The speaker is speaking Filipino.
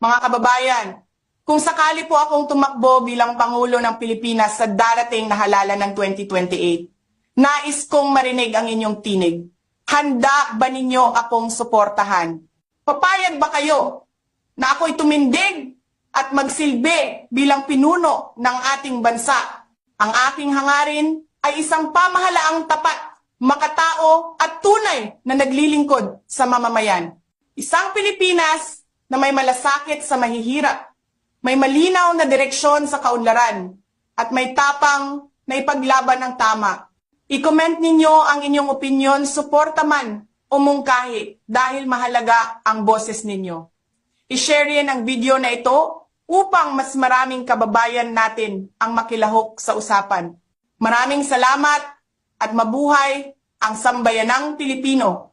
Mga kababayan, kung sakali po akong tumakbo bilang Pangulo ng Pilipinas sa darating na halalan ng 2028, nais kong marinig ang inyong tinig. Handa ba ninyo akong suportahan? Papayag ba kayo na ako'y tumindig at magsilbi bilang pinuno ng ating bansa? Ang aking hangarin ay isang pamahalaang tapat, makatao at tunay na naglilingkod sa mamamayan. Isang Pilipinas na may malasakit sa mahihirap, may malinaw na direksyon sa kaunlaran, at may tapang na ipaglaban ng tama. I-comment ninyo ang inyong opinyon, suporta man o mungkahi dahil mahalaga ang boses ninyo. I-share rin ang video na ito upang mas maraming kababayan natin ang makilahok sa usapan. Maraming salamat at mabuhay ang sambayanang Pilipino.